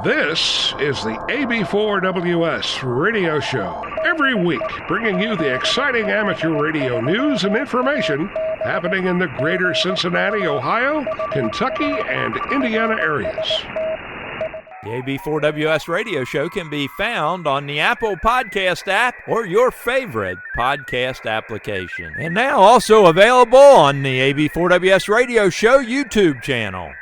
This is the AB4WS radio show. Every week, bringing you the exciting amateur radio news and information happening in the greater Cincinnati, Ohio, Kentucky, and Indiana areas. The AB4WS radio show can be found on the Apple Podcast app or your favorite podcast application. And now also available on the AB4WS radio show YouTube channel.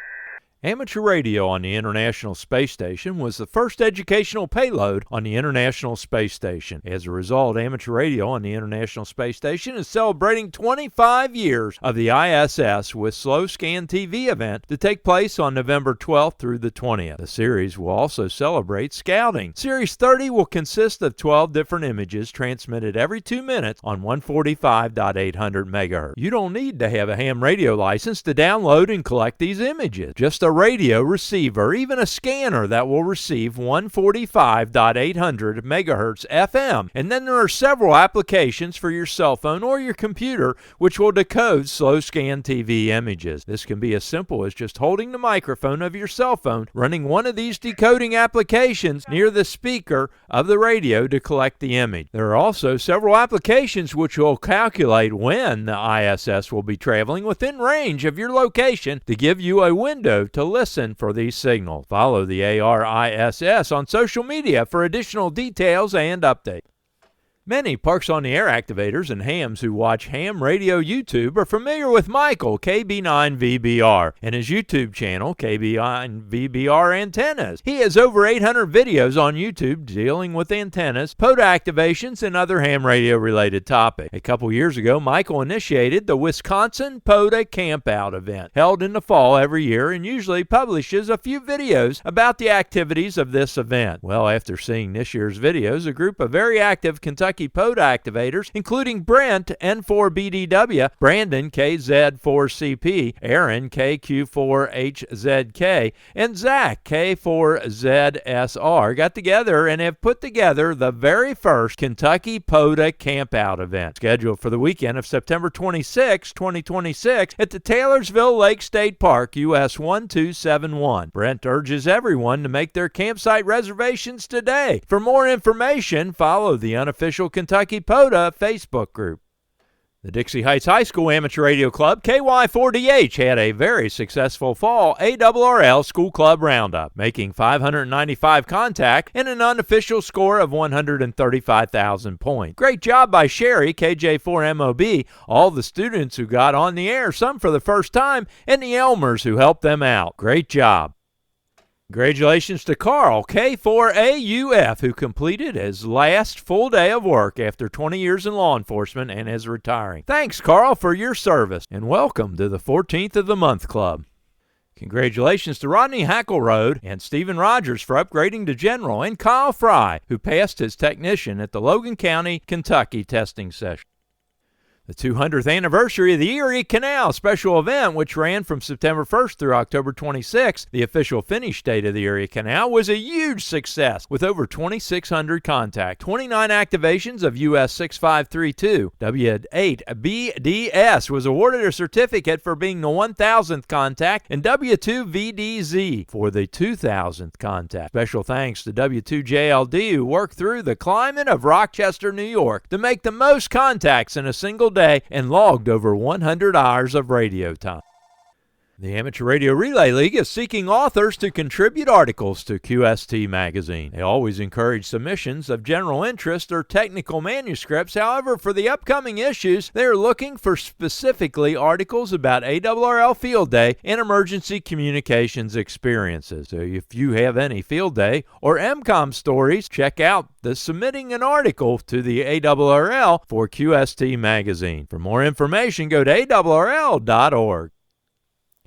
Amateur radio on the International Space Station was the first educational payload on the International Space Station. As a result, amateur radio on the International Space Station is celebrating 25 years of the ISS with Slow Scan TV event to take place on November 12th through the 20th. The series will also celebrate scouting. Series 30 will consist of 12 different images transmitted every 2 minutes on 145.800 MHz. You don't need to have a ham radio license to download and collect these images. Just a radio receiver, even a scanner that will receive 145.800 MHz FM. And then there are several applications for your cell phone or your computer which will decode slow scan TV images. This can be as simple as just holding the microphone of your cell phone, running one of these decoding applications near the speaker of the radio to collect the image. There are also several applications which will calculate when the ISS will be traveling within range of your location to give you a window to listen for these signals. Follow the ARISS on social media for additional details and updates. Many Parks on the Air activators and hams who watch ham radio YouTube are familiar with Michael, KB9VBR, and his YouTube channel, KB9VBR Antennas. He has over 800 videos on YouTube dealing with antennas, POTA activations, and other ham radio related topics. A couple years ago, Michael initiated the Wisconsin POTA Campout event, held in the fall every year, and usually publishes a few videos about the activities of this event. Well, after seeing this year's videos, a group of very active Kentucky POTA activators, including Brent, N4BDW, Brandon, KZ4CP, Aaron, KQ4HZK, and Zach, K4ZSR, got together and have put together the very first Kentucky POTA Campout event, scheduled for the weekend of September 26, 2026, at the Taylorsville Lake State Park, US 1271. Brent urges everyone to make their campsite reservations today. For more information, follow the unofficial Kentucky POTA Facebook group. The Dixie Heights High School Amateur Radio Club, KY4DH, had a very successful fall ARRL School Club Roundup, making 595 contact and an unofficial score of 135,000 points. Great job by Sherry, KJ4MOB, all the students who got on the air, some for the first time, and the Elmers who helped them out. Great job. Congratulations to Carl, K4AUF, who completed his last full day of work after 20 years in law enforcement and is retiring. Thanks, Carl, for your service, and welcome to the 14th of the Month Club. Congratulations to Rodney Hackleroad and Stephen Rogers for upgrading to General, and Kyle Fry, who passed his technician at the Logan County, Kentucky testing session. The 200th anniversary of the Erie Canal special event, which ran from September 1st through October 26th, the official finish date of the Erie Canal, was a huge success with over 2,600 contacts, 29 activations of US 6532. W8BDS was awarded a certificate for being the 1,000th contact, and W2VDZ for the 2,000th contact. Special thanks to W2JLD, who worked through the climate of Rochester, New York, to make the most contacts in a single day and logged over 100 hours of radio time. The Amateur Radio Relay League is seeking authors to contribute articles to QST Magazine. They always encourage submissions of general interest or technical manuscripts. However, for the upcoming issues, they are looking for specifically articles about ARRL Field Day and emergency communications experiences. So if you have any Field Day or MCOM stories, check out the Submitting an Article to the ARRL for QST Magazine. For more information, go to ARRL.org.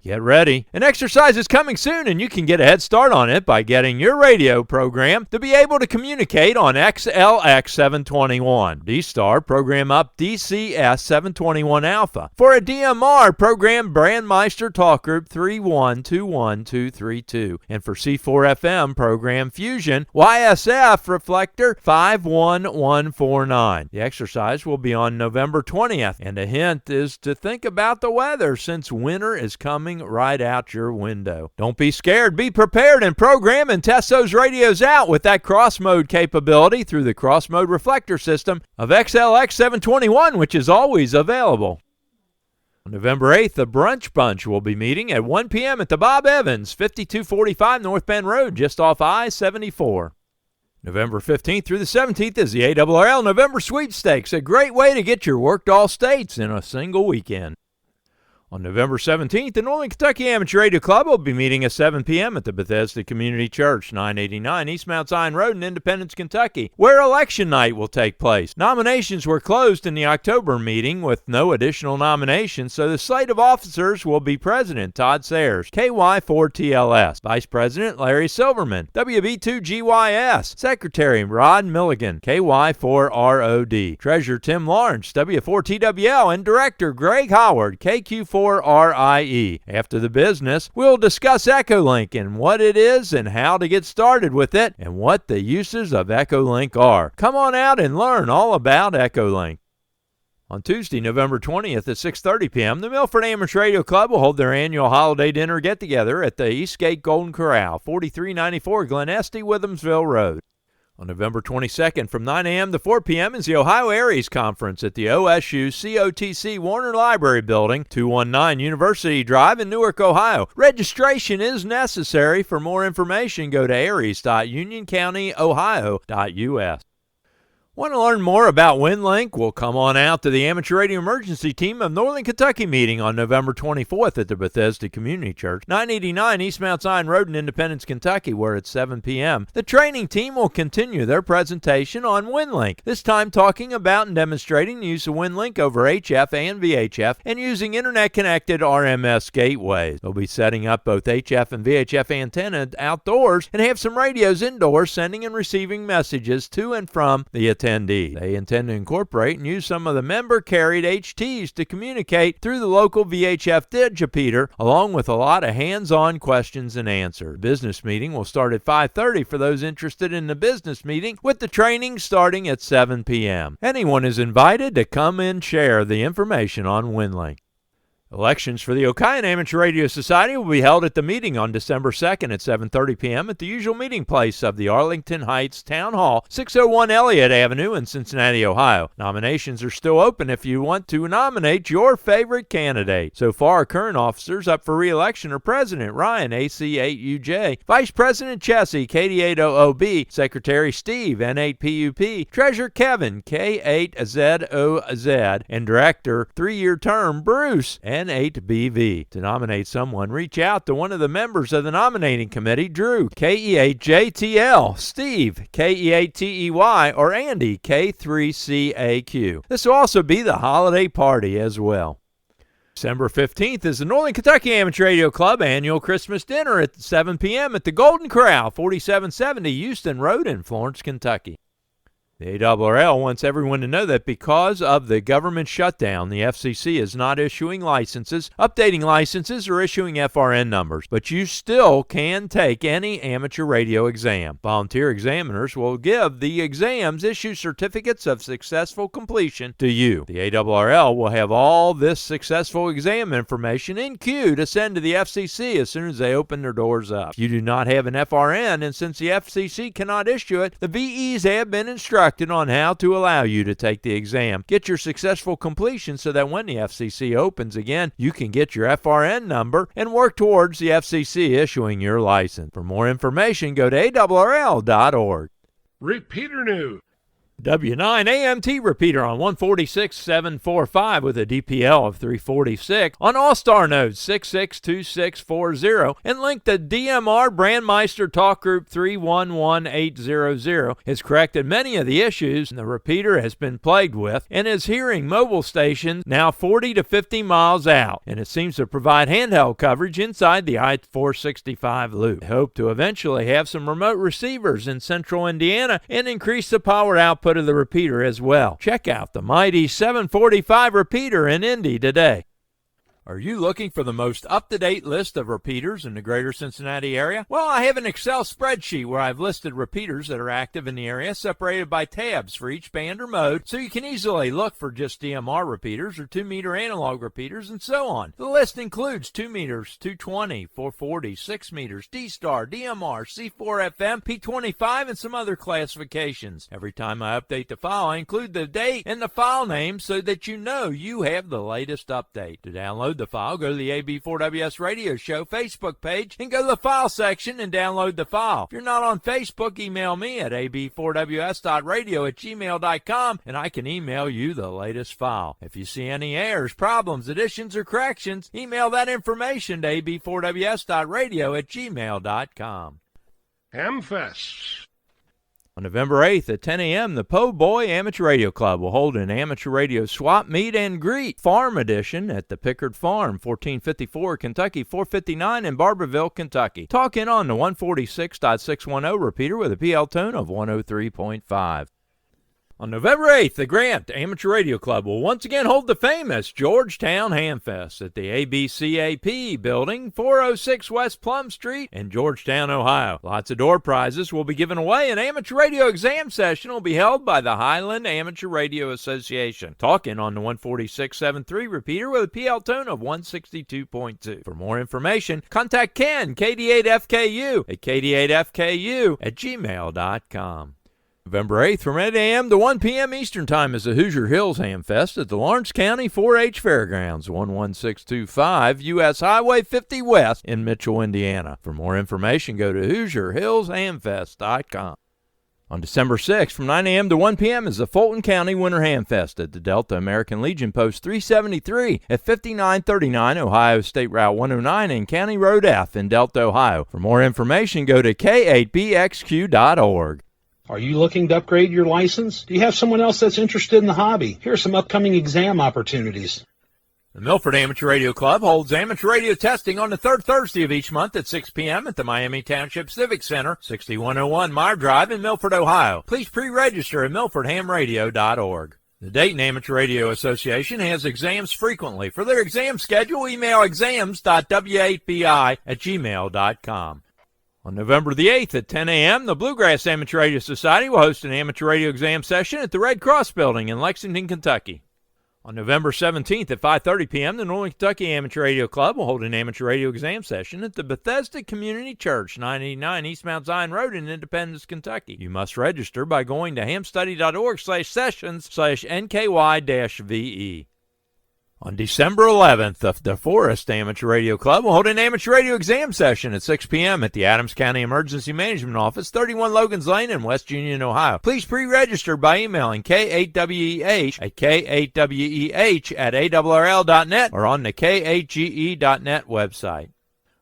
Get ready. An exercise is coming soon, and you can get a head start on it by getting your radio program to be able to communicate on XLX 721. D-Star, program up DCS 721 Alpha. For a DMR, program Brandmeister Talk Group 3121232. And for C4FM, program Fusion YSF Reflector 51149. The exercise will be on November 20th, and a hint is to think about the weather since winter is coming staring right out your window. Don't be scared. Be prepared and program and test those radios out with that cross-mode capability through the cross-mode reflector system of XLX 721, which is always available. On November 8th, the Brunch Bunch will be meeting at 1 p.m. at the Bob Evans, 5245 North Bend Road, just off I-74. November 15th through the 17th is the ARRL November Sweepstakes, a great way to get your worked all states in a single weekend. On November 17th, the Northern Kentucky Amateur Radio Club will be meeting at 7 p.m. at the Bethesda Community Church, 989 East Mount Zion Road in Independence, Kentucky, where election night will take place. Nominations were closed in the October meeting with no additional nominations, so the slate of officers will be President Todd Sayers, KY4TLS, Vice President Larry Silverman, WB2GYS, Secretary Rod Milligan, KY4ROD, Treasurer Tim Lawrence, W4TWL, and Director Greg Howard, KQ4RIE. After the business, we'll discuss Echolink and what it is and how to get started with it and what the uses of Echolink are. Come on out and learn all about Echolink. On Tuesday, November 20th at 6:30 p.m., the Milford Amateur Radio Club will hold their annual holiday dinner get-together at the Eastgate Golden Corral, 4394 Glen Estee, Withamsville Road. On November 22nd from 9 a.m. to 4 p.m. is the Ohio Aries Conference at the OSU COTC Warner Library Building, 219 University Drive in Newark, Ohio. Registration is necessary. For more information, go to aries.unioncountyohio.us. Want to learn more about WinLink? Well, come on out to the Amateur Radio Emergency Team of Northern Kentucky meeting on November 24th at the Bethesda Community Church, 989 East Mount Zion Road in Independence, Kentucky, where at 7 p.m. the training team will continue their presentation on WinLink, this time talking about and demonstrating the use of WinLink over HF and VHF and using internet-connected RMS gateways. They'll be setting up both HF and VHF antennas outdoors and have some radios indoors sending and receiving messages to and from the attendees. They intend to incorporate and use some of the member-carried HTs to communicate through the local VHF digipeater, along with a lot of hands-on questions and answers. The business meeting will start at 5:30 for those interested in the business meeting, with the training starting at 7 p.m. Anyone is invited to come and share the information on WinLink. Elections for the Okayan Amateur Radio Society will be held at the meeting on December 2nd at 7:30 p.m. at the usual meeting place of the Arlington Heights Town Hall, 601 Elliott Avenue in Cincinnati, Ohio. Nominations are still open if you want to nominate your favorite candidate. So far, current officers up for re-election are President Ryan, AC8UJ, Vice President Chessie, KD8OOB, Secretary Steve, N8PUP, Treasurer Kevin, K8ZOZ, and Director, 3-year term, Bruce, N8BV. To nominate someone, reach out to one of the members of the nominating committee, Drew, KE8JTL, Steve, KE8TEY, or Andy, K3CAQ. This will also be the holiday party as well. December 15th is the Northern Kentucky Amateur Radio Club annual Christmas dinner at 7 p.m. at the Golden Corral, 4770 Houston Road in Florence, Kentucky. The ARRL wants everyone to know that because of the government shutdown, the FCC is not issuing licenses, updating licenses, or issuing FRN numbers, but you still can take any amateur radio exam. Volunteer examiners will give the exams, issue certificates of successful completion to you. The ARRL will have all this successful exam information in queue to send to the FCC as soon as they open their doors up. If you do not have an FRN, and since the FCC cannot issue it, the VEs have been instructed on how to allow you to take the exam. Get your successful completion so that when the FCC opens again, you can get your FRN number and work towards the FCC issuing your license. For more information, go to ARRL.org. Repeater news. W9 AMT repeater on 146.745 with a DPL of 346 on All-Star node 662640 and link to DMR Brandmeister Talk Group 311800 has corrected many of the issues the repeater has been plagued with and is hearing mobile stations now 40 to 50 miles out, and it seems to provide handheld coverage inside the I-465 loop. They hope to eventually have some remote receivers in central Indiana and increase the power output of the repeater as well. Check out the mighty 745 repeater in Indy today. Are you looking for the most up-to-date list of repeaters in the greater Cincinnati area? Well, I have an Excel spreadsheet where I've listed repeaters that are active in the area, separated by tabs for each band or mode, so you can easily look for just DMR repeaters or 2-meter analog repeaters and so on. The list includes 2 meters, 220, 440, 6 meters, D-Star, DMR, C4FM, P25, and some other classifications. Every time I update the file, I include the date and the file name so that you know you have the latest update. To download the file, go to the AB4WS Radio Show Facebook page and go to the file section and download the file. If you're not on Facebook, email me at ab4ws.radio@gmail.com and I can email you the latest file. If you see any errors, problems, additions, or corrections, email that information to ab4ws.radio@gmail.com. Hamfest. On November 8th at 10 a.m., the Po' Boy Amateur Radio Club will hold an amateur radio swap, meet, and greet farm edition at the Pickard Farm, 1454 Kentucky 459 in Barberville, Kentucky. Talk in on the 146.610 repeater with a PL tone of 103.5. On November 8th, the Grant Amateur Radio Club will once again hold the famous Georgetown Hamfest at the ABCAP building, 406 West Plum Street in Georgetown, Ohio. Lots of door prizes will be given away. An amateur radio exam session will be held by the Highland Amateur Radio Association. Talking on the 146.73 repeater with a PL tone of 162.2. For more information, contact Ken, KD8FKU, at KD8FKU@gmail.com. November 8th from 8 a.m. to 1 p.m. Eastern Time is the Hoosier Hills Hamfest at the Lawrence County 4-H Fairgrounds, 11625 U.S. Highway 50 West in Mitchell, Indiana. For more information, go to HoosierHillsHamfest.com. On December 6th from 9 a.m. to 1 p.m. is the Fulton County Winter Hamfest at the Delta American Legion Post 373 at 5939 Ohio State Route 109 and County Road F in Delta, Ohio. For more information, go to k8bxq.org. Are you looking to upgrade your license? Do you have someone else that's interested in the hobby? Here are some upcoming exam opportunities. The Milford Amateur Radio Club holds amateur radio testing on the third Thursday of each month at 6 p.m. at the Miami Township Civic Center, 6101 Meyer Drive in Milford, Ohio. Please pre-register at milfordhamradio.org. The Dayton Amateur Radio Association has exams frequently. For their exam schedule, email exams.w8bi@gmail.com. On November the 8th at 10 a.m., the Bluegrass Amateur Radio Society will host an amateur radio exam session at the Red Cross Building in Lexington, Kentucky. On November 17th at 5:30 p.m., the Northern Kentucky Amateur Radio Club will hold an amateur radio exam session at the Bethesda Community Church, 989 East Mount Zion Road in Independence, Kentucky. You must register by going to hamstudy.org/sessions/NKY-VE. On December 11th, the DeForest Amateur Radio Club will hold an amateur radio exam session at 6 p.m. at the Adams County Emergency Management Office, 31 Logan's Lane in West Union, Ohio. Please pre-register by emailing k8weh@k8weh@awrl.net or on the k8ge.net website.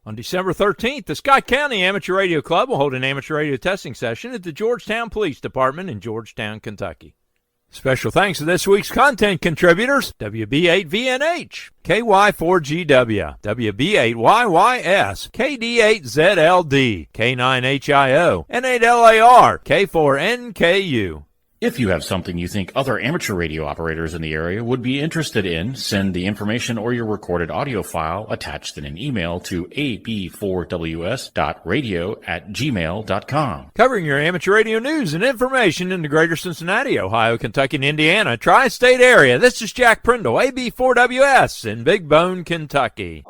On December 13th, the Scott County Amateur Radio Club will hold an amateur radio testing session at the Georgetown Police Department in Georgetown, Kentucky. Special thanks to this week's content contributors: WB8VNH, KY4GW, WB8YYS, KD8ZLD, K9HIO, N8LAR, K4NKU. If you have something you think other amateur radio operators in the area would be interested in, send the information or your recorded audio file attached in an email to ab4ws.radio@gmail.com. Covering your amateur radio news and information in the greater Cincinnati, Ohio, Kentucky, and Indiana tri-state area, this is Jack Prindle, AB4WS in Big Bone, Kentucky.